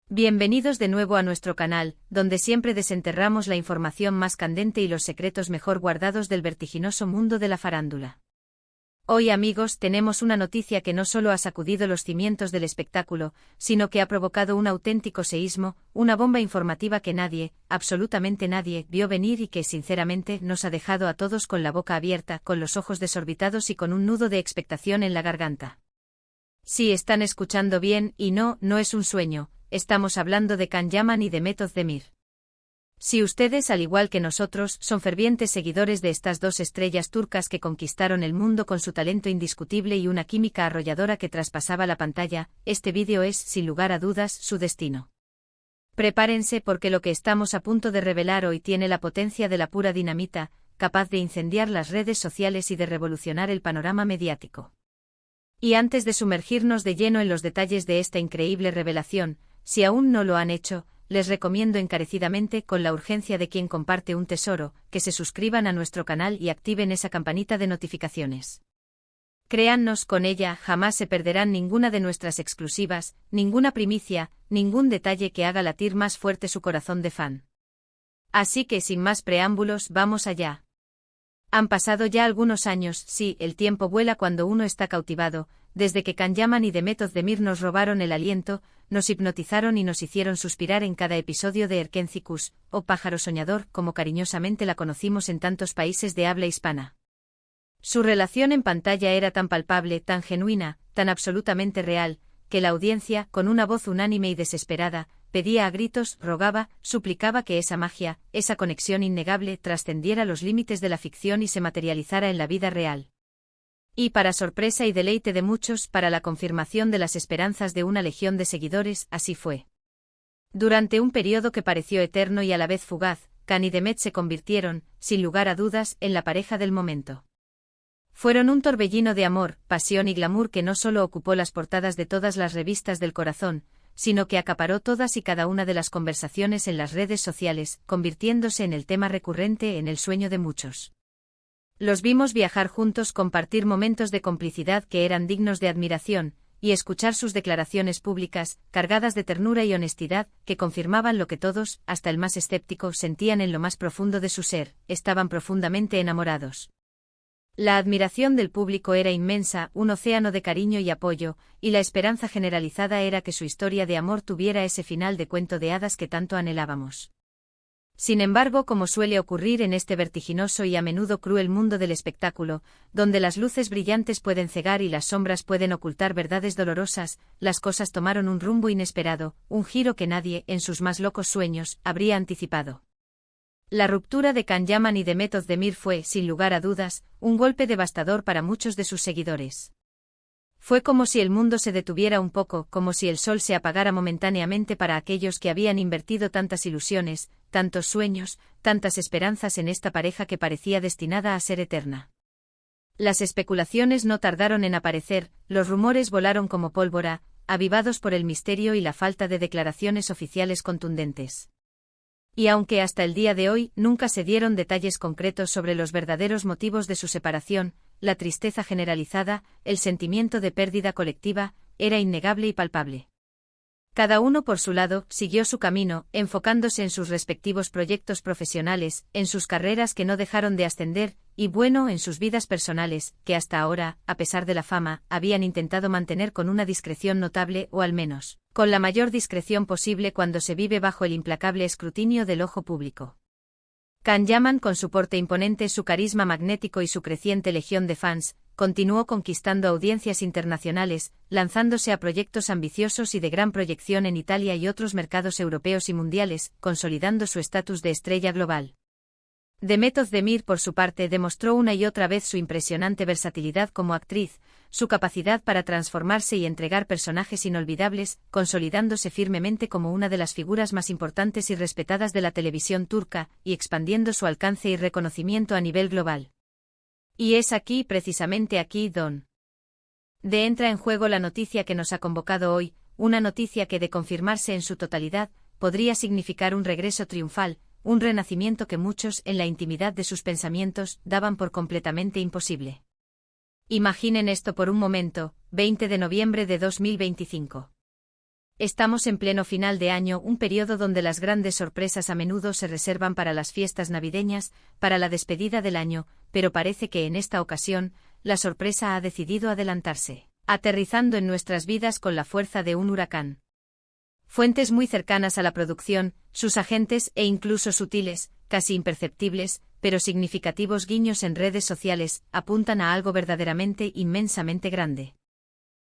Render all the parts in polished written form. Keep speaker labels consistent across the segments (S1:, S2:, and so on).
S1: Bienvenidos de nuevo a nuestro canal, donde siempre desenterramos la información más candente y los secretos mejor guardados del vertiginoso mundo de la farándula. Hoy, amigos, tenemos una noticia que no solo ha sacudido los cimientos del espectáculo, sino que ha provocado un auténtico seísmo, una bomba informativa que nadie, absolutamente nadie, vio venir y que, sinceramente, nos ha dejado a todos con la boca abierta, con los ojos desorbitados y con un nudo de expectación en la garganta. Sí, están escuchando bien, y no es un sueño. Estamos hablando de Can Yaman y de Method Demir. Si ustedes, al igual que nosotros, son fervientes seguidores de estas dos estrellas turcas que conquistaron el mundo con su talento indiscutible y una química arrolladora que traspasaba la pantalla, este vídeo es, sin lugar a dudas, su destino. Prepárense porque lo que estamos a punto de revelar hoy tiene la potencia de la pura dinamita, capaz de incendiar las redes sociales y de revolucionar el panorama mediático. Y antes de sumergirnos de lleno en los detalles de esta increíble revelación, si aún no lo han hecho, les recomiendo encarecidamente, con la urgencia de quien comparte un tesoro, que se suscriban a nuestro canal y activen esa campanita de notificaciones. Créannos, con ella jamás se perderán ninguna de nuestras exclusivas, ninguna primicia, ningún detalle que haga latir más fuerte su corazón de fan. Así que sin más preámbulos, vamos allá. Han pasado ya algunos años, sí, el tiempo vuela cuando uno está cautivado, desde que Can Yaman y The Method Demir nos robaron el aliento, nos hipnotizaron y nos hicieron suspirar en cada episodio de Erkenci-Kuş, o Pájaro Soñador, como cariñosamente la conocimos en tantos países de habla hispana. Su relación en pantalla era tan palpable, tan genuina, tan absolutamente real, que la audiencia, con una voz unánime y desesperada, pedía a gritos, rogaba, suplicaba que esa magia, esa conexión innegable, trascendiera los límites de la ficción y se materializara en la vida real. Y para sorpresa y deleite de muchos, para la confirmación de las esperanzas de una legión de seguidores, así fue. Durante un periodo que pareció eterno y a la vez fugaz, Can y Demet se convirtieron, sin lugar a dudas, en la pareja del momento. Fueron un torbellino de amor, pasión y glamour que no solo ocupó las portadas de todas las revistas del corazón, sino que acaparó todas y cada una de las conversaciones en las redes sociales, convirtiéndose en el tema recurrente en el sueño de muchos. Los vimos viajar juntos, compartir momentos de complicidad que eran dignos de admiración, y escuchar sus declaraciones públicas, cargadas de ternura y honestidad, que confirmaban lo que todos, hasta el más escéptico, sentían en lo más profundo de su ser: estaban profundamente enamorados. La admiración del público era inmensa, un océano de cariño y apoyo, y la esperanza generalizada era que su historia de amor tuviera ese final de cuento de hadas que tanto anhelábamos. Sin embargo, como suele ocurrir en este vertiginoso y a menudo cruel mundo del espectáculo, donde las luces brillantes pueden cegar y las sombras pueden ocultar verdades dolorosas, las cosas tomaron un rumbo inesperado, un giro que nadie, en sus más locos sueños, habría anticipado. La ruptura de Can Yaman y de Method Demir fue, sin lugar a dudas, un golpe devastador para muchos de sus seguidores. Fue como si el mundo se detuviera un poco, como si el sol se apagara momentáneamente para aquellos que habían invertido tantas ilusiones, tantos sueños, tantas esperanzas en esta pareja que parecía destinada a ser eterna. Las especulaciones no tardaron en aparecer, los rumores volaron como pólvora, avivados por el misterio y la falta de declaraciones oficiales contundentes. Y aunque hasta el día de hoy nunca se dieron detalles concretos sobre los verdaderos motivos de su separación, la tristeza generalizada, el sentimiento de pérdida colectiva, era innegable y palpable. Cada uno por su lado siguió su camino, enfocándose en sus respectivos proyectos profesionales, en sus carreras que no dejaron de ascender, y bueno, en sus vidas personales, que hasta ahora, a pesar de la fama, habían intentado mantener con una discreción notable o al menos, con la mayor discreción posible cuando se vive bajo el implacable escrutinio del ojo público. Can Yaman, con su porte imponente, su carisma magnético y su creciente legión de fans, continuó conquistando audiencias internacionales, lanzándose a proyectos ambiciosos y de gran proyección en Italia y otros mercados europeos y mundiales, consolidando su estatus de estrella global. The Method Demir, por su parte, demostró una y otra vez su impresionante versatilidad como actriz, su capacidad para transformarse y entregar personajes inolvidables, consolidándose firmemente como una de las figuras más importantes y respetadas de la televisión turca, y expandiendo su alcance y reconocimiento a nivel global. Y es aquí, precisamente aquí, donde entra en juego la noticia que nos ha convocado hoy, una noticia que, de confirmarse en su totalidad, podría significar un regreso triunfal, un renacimiento que muchos, en la intimidad de sus pensamientos, daban por completamente imposible. Imaginen esto por un momento, 20 de noviembre de 2025. Estamos en pleno final de año, un periodo donde las grandes sorpresas a menudo se reservan para las fiestas navideñas, para la despedida del año, pero parece que en esta ocasión, la sorpresa ha decidido adelantarse, aterrizando en nuestras vidas con la fuerza de un huracán. Fuentes muy cercanas a la producción, sus agentes e incluso sutiles, casi imperceptibles, pero significativos guiños en redes sociales, apuntan a algo verdaderamente inmensamente grande.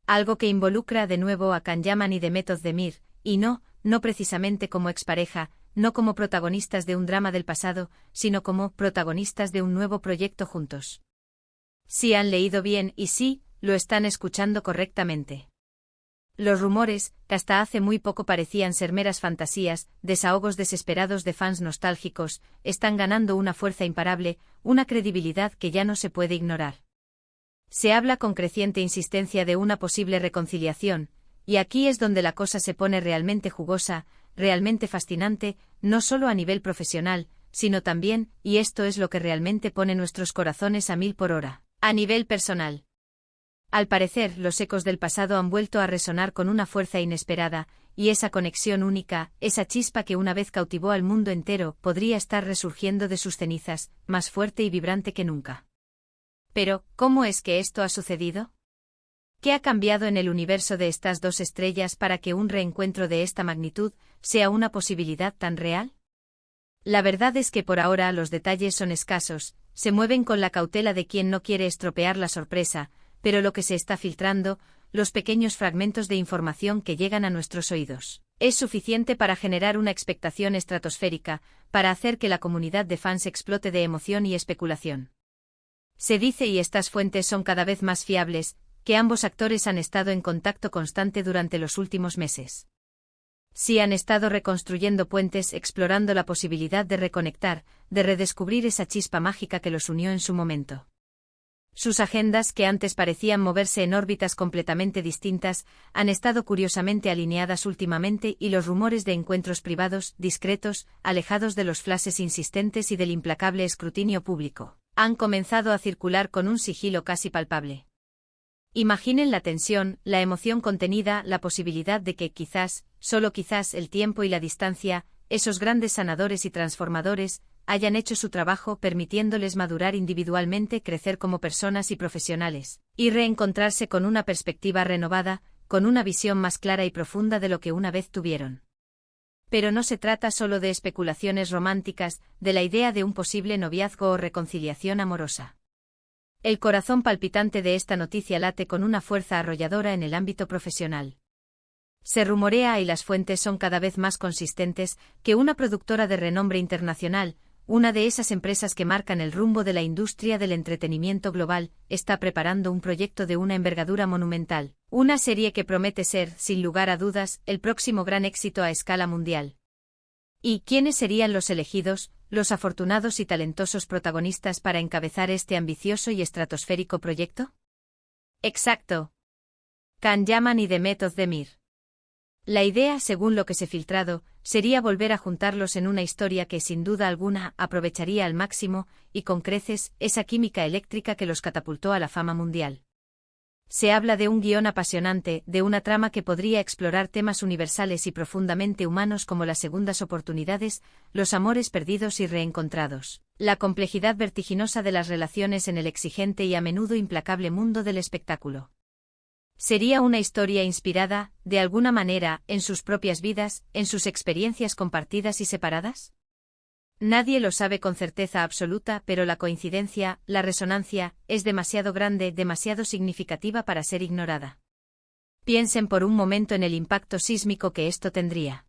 S1: Algo que involucra de nuevo a Can Yaman y Demet Özdemir, y no precisamente como expareja, no como protagonistas de un drama del pasado, sino como protagonistas de un nuevo proyecto juntos. Sí han leído bien y sí, lo están escuchando correctamente. Los rumores, que hasta hace muy poco parecían ser meras fantasías, desahogos desesperados de fans nostálgicos, están ganando una fuerza imparable, una credibilidad que ya no se puede ignorar. Se habla con creciente insistencia de una posible reconciliación, y aquí es donde la cosa se pone realmente jugosa, realmente fascinante, no solo a nivel profesional, sino también, y esto es lo que realmente pone nuestros corazones a 1000 por hora, a nivel personal. Al parecer, los ecos del pasado han vuelto a resonar con una fuerza inesperada, y esa conexión única, esa chispa que una vez cautivó al mundo entero, podría estar resurgiendo de sus cenizas, más fuerte y vibrante que nunca. Pero, ¿cómo es que esto ha sucedido? ¿Qué ha cambiado en el universo de estas dos estrellas para que un reencuentro de esta magnitud sea una posibilidad tan real? La verdad es que por ahora los detalles son escasos, se mueven con la cautela de quien no quiere estropear la sorpresa, pero lo que se está filtrando, los pequeños fragmentos de información que llegan a nuestros oídos, es suficiente para generar una expectación estratosférica, para hacer que la comunidad de fans explote de emoción y especulación. Se dice, y estas fuentes son cada vez más fiables, que ambos actores han estado en contacto constante durante los últimos meses. Sí han estado reconstruyendo puentes, explorando la posibilidad de reconectar, de redescubrir esa chispa mágica que los unió en su momento. Sus agendas, que antes parecían moverse en órbitas completamente distintas, han estado curiosamente alineadas últimamente y los rumores de encuentros privados, discretos, alejados de los flashes insistentes y del implacable escrutinio público, han comenzado a circular con un sigilo casi palpable. Imaginen la tensión, la emoción contenida, la posibilidad de que quizás, solo quizás el tiempo y la distancia, esos grandes sanadores y transformadores, hayan hecho su trabajo permitiéndoles madurar individualmente, crecer como personas y profesionales, y reencontrarse con una perspectiva renovada, con una visión más clara y profunda de lo que una vez tuvieron. Pero no se trata solo de especulaciones románticas, de la idea de un posible noviazgo o reconciliación amorosa. El corazón palpitante de esta noticia late con una fuerza arrolladora en el ámbito profesional. Se rumorea, y las fuentes son cada vez más consistentes, que una productora de renombre internacional, una de esas empresas que marcan el rumbo de la industria del entretenimiento global, está preparando un proyecto de una envergadura monumental, una serie que promete ser, sin lugar a dudas, el próximo gran éxito a escala mundial. ¿Y quiénes serían los elegidos, los afortunados y talentosos protagonistas para encabezar este ambicioso y estratosférico proyecto? Exacto. Can Yaman y Demet Özdemir. La idea, según lo que se filtrado, sería volver a juntarlos en una historia que sin duda alguna aprovecharía al máximo, y con creces, esa química eléctrica que los catapultó a la fama mundial. Se habla de un guión apasionante, de una trama que podría explorar temas universales y profundamente humanos como las segundas oportunidades, los amores perdidos y reencontrados, la complejidad vertiginosa de las relaciones en el exigente y a menudo implacable mundo del espectáculo. Sería una historia inspirada, de alguna manera, en sus propias vidas, en sus experiencias compartidas y separadas. Nadie lo sabe con certeza absoluta, pero la coincidencia, la resonancia, es demasiado grande, demasiado significativa para ser ignorada. Piensen por un momento en el impacto sísmico que esto tendría.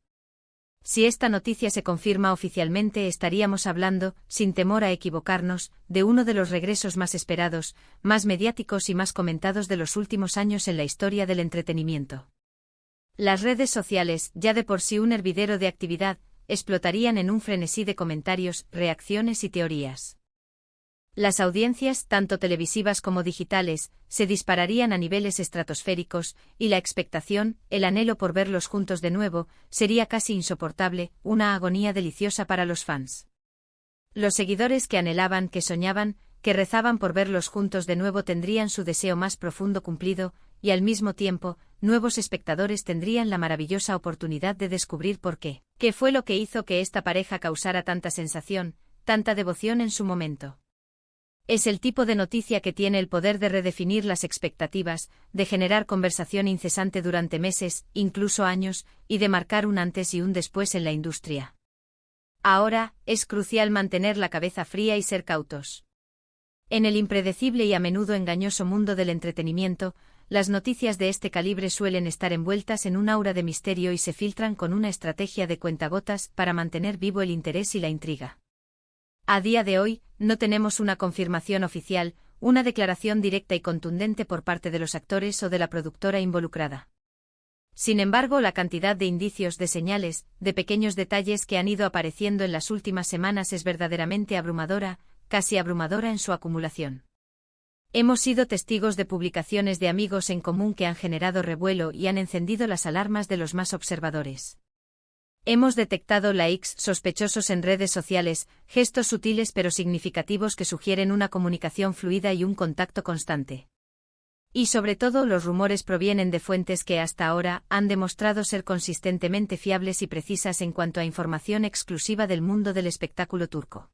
S1: Si esta noticia se confirma oficialmente, estaríamos hablando, sin temor a equivocarnos, de uno de los regresos más esperados, más mediáticos y más comentados de los últimos años en la historia del entretenimiento. Las redes sociales, ya de por sí un hervidero de actividad, explotarían en un frenesí de comentarios, reacciones y teorías. Las audiencias, tanto televisivas como digitales, se dispararían a niveles estratosféricos, y la expectación, el anhelo por verlos juntos de nuevo, sería casi insoportable, una agonía deliciosa para los fans. Los seguidores que anhelaban, que soñaban, que rezaban por verlos juntos de nuevo tendrían su deseo más profundo cumplido, y al mismo tiempo, nuevos espectadores tendrían la maravillosa oportunidad de descubrir por qué. ¿Qué fue lo que hizo que esta pareja causara tanta sensación, tanta devoción en su momento? Es el tipo de noticia que tiene el poder de redefinir las expectativas, de generar conversación incesante durante meses, incluso años, y de marcar un antes y un después en la industria. Ahora, es crucial mantener la cabeza fría y ser cautos. En el impredecible y a menudo engañoso mundo del entretenimiento, las noticias de este calibre suelen estar envueltas en un aura de misterio y se filtran con una estrategia de cuentagotas para mantener vivo el interés y la intriga. A día de hoy, no tenemos una confirmación oficial, una declaración directa y contundente por parte de los actores o de la productora involucrada. Sin embargo, la cantidad de indicios, de señales, de pequeños detalles que han ido apareciendo en las últimas semanas es verdaderamente abrumadora, casi abrumadora en su acumulación. Hemos sido testigos de publicaciones de amigos en común que han generado revuelo y han encendido las alarmas de los más observadores. Hemos detectado likes sospechosos en redes sociales, gestos sutiles pero significativos que sugieren una comunicación fluida y un contacto constante. Y sobre todo, los rumores provienen de fuentes que hasta ahora han demostrado ser consistentemente fiables y precisas en cuanto a información exclusiva del mundo del espectáculo turco.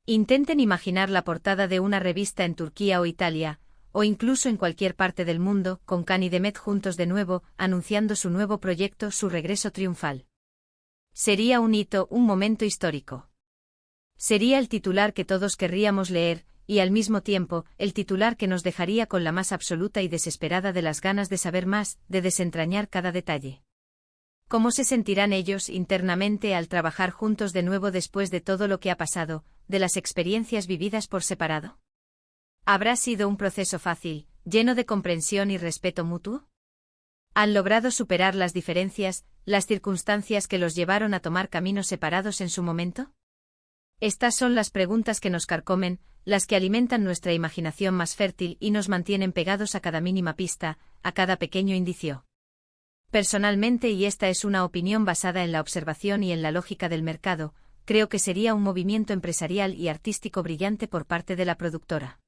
S1: Intenten imaginar la portada de una revista en Turquía o Italia, o incluso en cualquier parte del mundo, con Can y Demet juntos de nuevo, anunciando su nuevo proyecto, su regreso triunfal. Sería un hito, un momento histórico. Sería el titular que todos querríamos leer, y al mismo tiempo, el titular que nos dejaría con la más absoluta y desesperada de las ganas de saber más, de desentrañar cada detalle. ¿Cómo se sentirán ellos internamente al trabajar juntos de nuevo después de todo lo que ha pasado, de las experiencias vividas por separado? ¿Habrá sido un proceso fácil, lleno de comprensión y respeto mutuo? ¿Han logrado superar las diferencias, las circunstancias que los llevaron a tomar caminos separados en su momento? Estas son las preguntas que nos carcomen, las que alimentan nuestra imaginación más fértil y nos mantienen pegados a cada mínima pista, a cada pequeño indicio. Personalmente, y esta es una opinión basada en la observación y en la lógica del mercado, creo que sería un movimiento empresarial y artístico brillante por parte de la productora.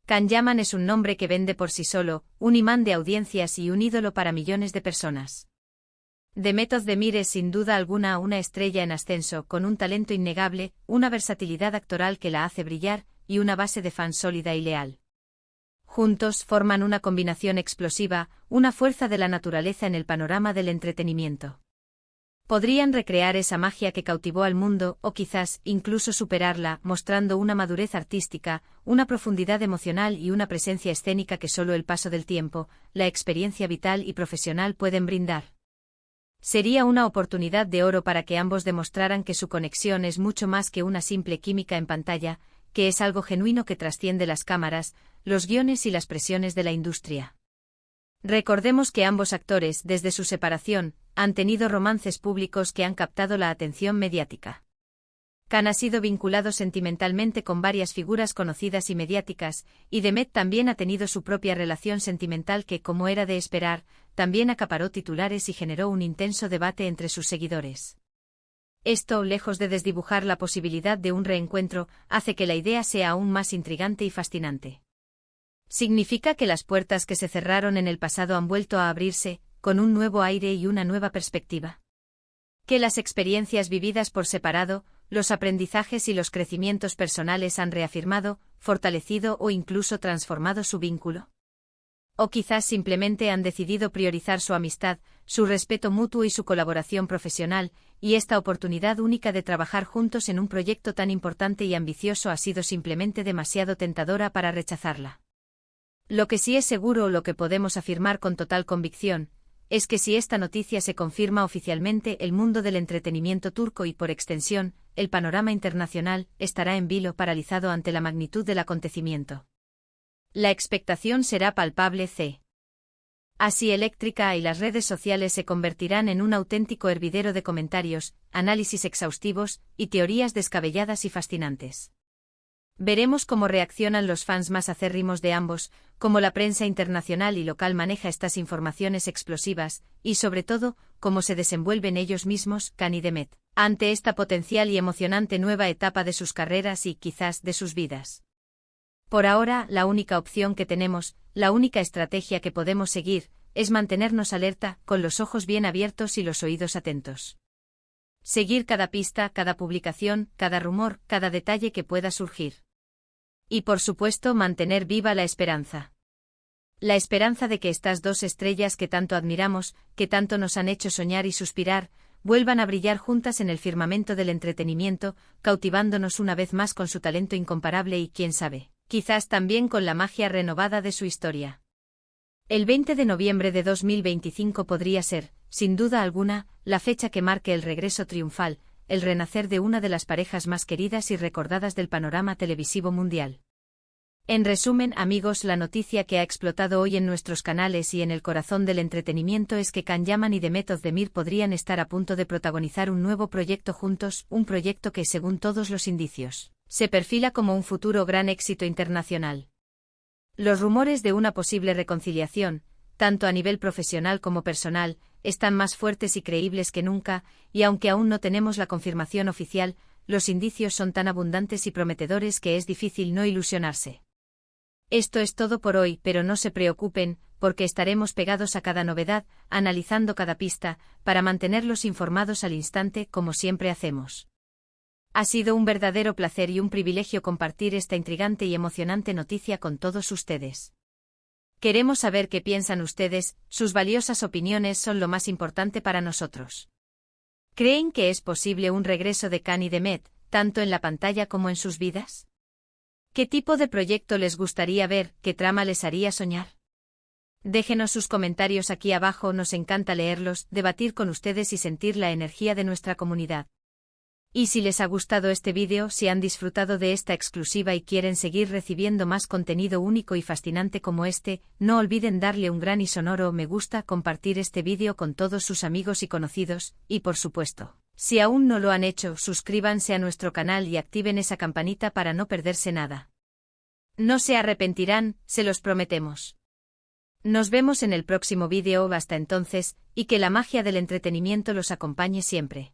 S1: Can Yaman es un nombre que vende por sí solo, un imán de audiencias y un ídolo para millones de personas. Demet Özdemir es sin duda alguna una estrella en ascenso, con un talento innegable, una versatilidad actoral que la hace brillar, y una base de fans sólida y leal. Juntos forman una combinación explosiva, una fuerza de la naturaleza en el panorama del entretenimiento. Podrían recrear esa magia que cautivó al mundo, o quizás, incluso superarla, mostrando una madurez artística, una profundidad emocional y una presencia escénica que solo el paso del tiempo, la experiencia vital y profesional pueden brindar. Sería una oportunidad de oro para que ambos demostraran que su conexión es mucho más que una simple química en pantalla, que es algo genuino que trasciende las cámaras, los guiones y las presiones de la industria. Recordemos que ambos actores, desde su separación, han tenido romances públicos que han captado la atención mediática. Can ha sido vinculado sentimentalmente con varias figuras conocidas y mediáticas, y Demet también ha tenido su propia relación sentimental que, como era de esperar, también acaparó titulares y generó un intenso debate entre sus seguidores. Esto, lejos de desdibujar la posibilidad de un reencuentro, hace que la idea sea aún más intrigante y fascinante. Significa que las puertas que se cerraron en el pasado han vuelto a abrirse, con un nuevo aire y una nueva perspectiva. Que las experiencias vividas por separado, los aprendizajes y los crecimientos personales han reafirmado, fortalecido o incluso transformado su vínculo. O quizás simplemente han decidido priorizar su amistad, su respeto mutuo y su colaboración profesional, y esta oportunidad única de trabajar juntos en un proyecto tan importante y ambicioso ha sido simplemente demasiado tentadora para rechazarla. Lo que sí es seguro o lo que podemos afirmar con total convicción, es que si esta noticia se confirma oficialmente, el mundo del entretenimiento turco y por extensión, el panorama internacional, estará en vilo paralizado ante la magnitud del acontecimiento. La expectación será palpable. Así Eléctrica y las redes sociales se convertirán en un auténtico hervidero de comentarios, análisis exhaustivos y teorías descabelladas y fascinantes. Veremos cómo reaccionan los fans más acérrimos de ambos, cómo la prensa internacional y local maneja estas informaciones explosivas, y sobre todo, cómo se desenvuelven ellos mismos, Can y Demet, ante esta potencial y emocionante nueva etapa de sus carreras y, quizás, de sus vidas. Por ahora, la única opción que tenemos, la única estrategia que podemos seguir, es mantenernos alerta, con los ojos bien abiertos y los oídos atentos. Seguir cada pista, cada publicación, cada rumor, cada detalle que pueda surgir. Y por supuesto mantener viva la esperanza. La esperanza de que estas dos estrellas que tanto admiramos, que tanto nos han hecho soñar y suspirar, vuelvan a brillar juntas en el firmamento del entretenimiento, cautivándonos una vez más con su talento incomparable y, quién sabe, quizás también con la magia renovada de su historia. El 20 de noviembre de 2025 podría ser, sin duda alguna, la fecha que marque el regreso triunfal, el renacer de una de las parejas más queridas y recordadas del panorama televisivo mundial. En resumen, amigos, la noticia que ha explotado hoy en nuestros canales y en el corazón del entretenimiento es que Can Yaman y Demet Özdemir podrían estar a punto de protagonizar un nuevo proyecto juntos, un proyecto que, según todos los indicios, se perfila como un futuro gran éxito internacional. Los rumores de una posible reconciliación, tanto a nivel profesional como personal, están más fuertes y creíbles que nunca, y aunque aún no tenemos la confirmación oficial, los indicios son tan abundantes y prometedores que es difícil no ilusionarse. Esto es todo por hoy, pero no se preocupen, porque estaremos pegados a cada novedad, analizando cada pista, para mantenerlos informados al instante, como siempre hacemos. Ha sido un verdadero placer y un privilegio compartir esta intrigante y emocionante noticia con todos ustedes. Queremos saber qué piensan ustedes, sus valiosas opiniones son lo más importante para nosotros. ¿Creen que es posible un regreso de Can y Demet, tanto en la pantalla como en sus vidas? ¿Qué tipo de proyecto les gustaría ver, qué trama les haría soñar? Déjenos sus comentarios aquí abajo, nos encanta leerlos, debatir con ustedes y sentir la energía de nuestra comunidad. Y si les ha gustado este vídeo, si han disfrutado de esta exclusiva y quieren seguir recibiendo más contenido único y fascinante como este, no olviden darle un gran y sonoro me gusta, compartir este vídeo con todos sus amigos y conocidos, y por supuesto, si aún no lo han hecho, suscríbanse a nuestro canal y activen esa campanita para no perderse nada. No se arrepentirán, se los prometemos. Nos vemos en el próximo vídeo, hasta entonces, y que la magia del entretenimiento los acompañe siempre.